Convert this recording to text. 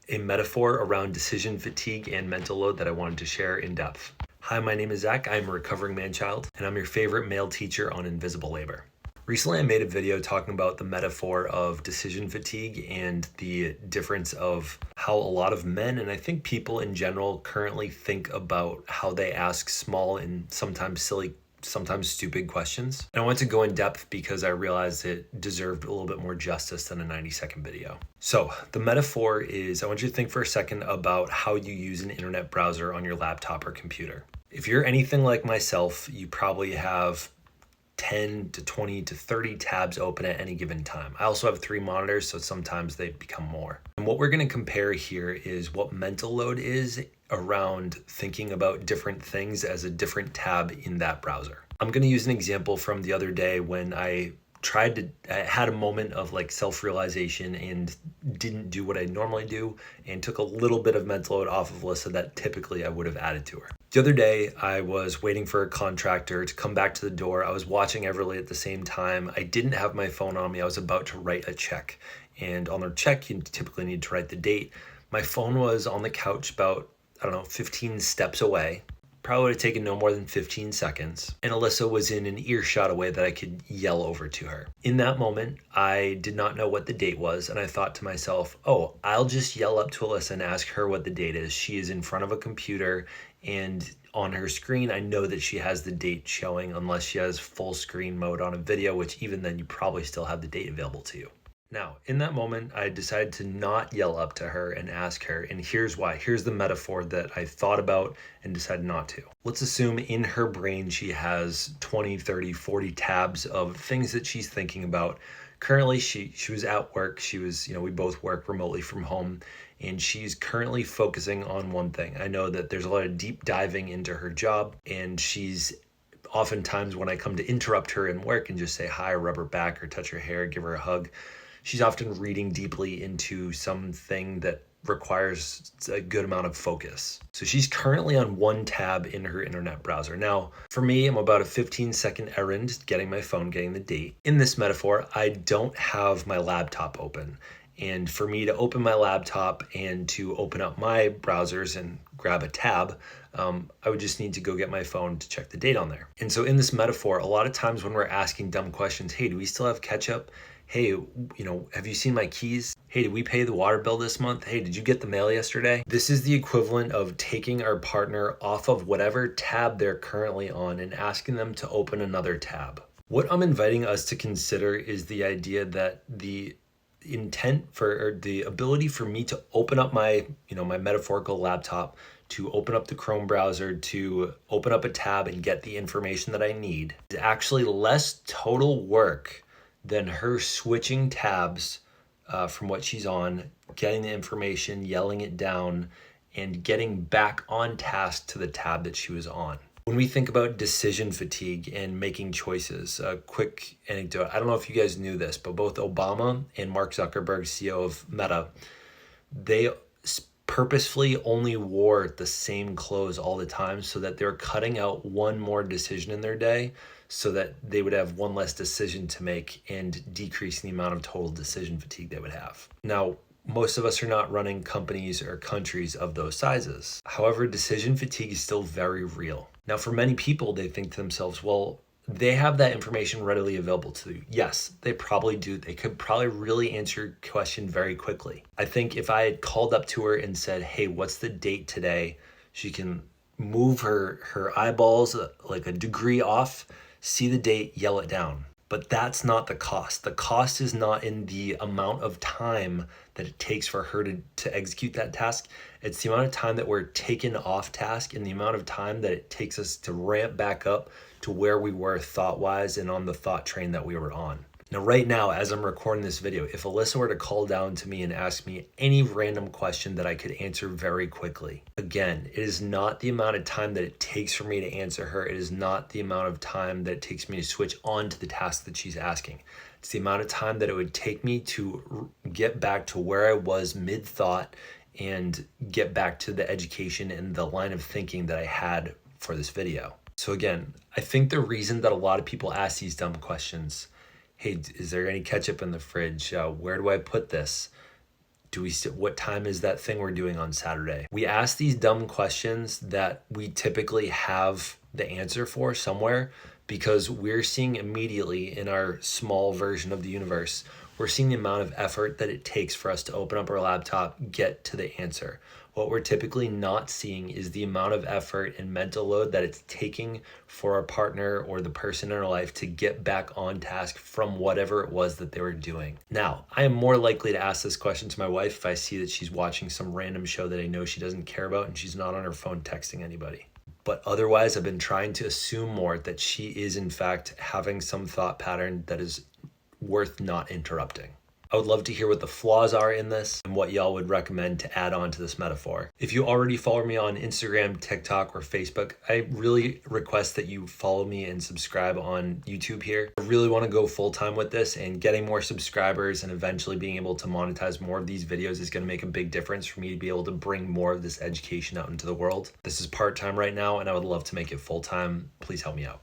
a metaphor around decision fatigue and mental load that I wanted to share in depth. Hi, my name is Zach. I'm a recovering man-child, and I'm your favorite male teacher on invisible labor. Recently, I made a video talking about the metaphor of decision fatigue and the difference of how a lot of men, and I think people in general, currently think about how they ask small and sometimes silly, sometimes stupid questions. And I want to go in depth because I realized it deserved a little bit more justice than a 90-second video. So the metaphor is, I want you to think for a second about how you use an internet browser on your laptop or computer. If you're anything like myself, you probably have 10 to 20 to 30 tabs open at any given time. I also have 3 monitors, so sometimes they become more. And what we're going to compare here is what mental load is around thinking about different things as a different tab in that browser. I'm going to use an example from the other day when I had a moment of like self-realization and didn't do what I normally do and took a little bit of mental load off of Alyssa that typically I would have added to her. The other day, I was waiting for a contractor to come back to the door. I was watching Everly at the same time. I didn't have my phone on me. I was about to write a check. And on a check, you typically need to write the date. My phone was on the couch about, 15 steps away. Probably would have taken no more than 15 seconds. And Alyssa was in an earshot away that I could yell over to her. In that moment, I did not know what the date was. And I thought to myself, I'll just yell up to Alyssa and ask her what the date is. She is in front of a computer and on her screen, I know that she has the date showing unless she has full screen mode on a video, which even then you probably still have the date available to you. Now, in that moment, I decided to not yell up to her and ask her, and here's why. Here's the metaphor that I thought about and decided not to. Let's assume in her brain she has 20, 30, 40 tabs of things that she's thinking about. Currently, she was at work. She was, we both work remotely from home, and she's currently focusing on one thing. I know that there's a lot of deep diving into her job, and she's oftentimes when I come to interrupt her in work and just say hi, or rub her back, or touch her hair, give her a hug, she's often reading deeply into something that requires a good amount of focus. So she's currently on one tab in her internet browser. Now, for me, I'm about a 15-second errand getting my phone, getting the date. In this metaphor, I don't have my laptop open. And for me to open my laptop and to open up my browsers and grab a tab, I would just need to go get my phone to check the date on there. And so in this metaphor, a lot of times when we're asking dumb questions, hey, do we still have ketchup? Hey, have you seen my keys? Hey, did we pay the water bill this month? Hey, did you get the mail yesterday? This is the equivalent of taking our partner off of whatever tab they're currently on and asking them to open another tab. What I'm inviting us to consider is the idea that the intent or the ability for me to open up my metaphorical laptop, to open up the Chrome browser, to open up a tab and get the information that I need is actually less total work than her switching tabs from what she's on, getting the information, yelling it down, and getting back on task to the tab that she was on. When we think about decision fatigue and making choices, a quick anecdote, I don't know if you guys knew this, but both Obama and Mark Zuckerberg, CEO of Meta, they purposefully only wore the same clothes all the time so that they're cutting out one more decision in their day so that they would have one less decision to make and decreasing the amount of total decision fatigue they would have. Now, most of us are not running companies or countries of those sizes. However, decision fatigue is still very real. Now, for many people, they think to themselves, well, they have that information readily available to you. Yes, they probably do. They could probably really answer your question very quickly. I think if I had called up to her and said, hey, what's the date today? She can move her eyeballs like a degree off, see the date, yell it down. But that's not the cost. The cost is not in the amount of time that it takes for her to execute that task. It's the amount of time that we're taken off task and the amount of time that it takes us to ramp back up to where we were thought-wise and on the thought train that we were on. Now, right now, as I'm recording this video, if Alyssa were to call down to me and ask me any random question that I could answer very quickly, again, it is not the amount of time that it takes for me to answer her. It is not the amount of time that it takes me to switch on to the task that she's asking. It's the amount of time that it would take me to get back to where I was mid-thought and get back to the education and the line of thinking that I had for this video. So again, I think the reason that a lot of people ask these dumb questions, hey, is there any ketchup in the fridge? Where do I put this? What time is that thing we're doing on Saturday? We ask these dumb questions that we typically have the answer for somewhere, because we're seeing immediately in our small version of the universe, we're seeing the amount of effort that it takes for us to open up our laptop, get to the answer. What we're typically not seeing is the amount of effort and mental load that it's taking for our partner or the person in our life to get back on task from whatever it was that they were doing. Now, I am more likely to ask this question to my wife if I see that she's watching some random show that I know she doesn't care about and she's not on her phone texting anybody. But otherwise, I've been trying to assume more that she is in fact having some thought pattern that is worth not interrupting. I would love to hear what the flaws are in this and what y'all would recommend to add on to this metaphor. If you already follow me on Instagram, TikTok, or Facebook, I really request that you follow me and subscribe on YouTube here. I really want to go full time with this, and getting more subscribers and eventually being able to monetize more of these videos is going to make a big difference for me to be able to bring more of this education out into the world. This is part-time right now, and I would love to make it full-time. Please help me out.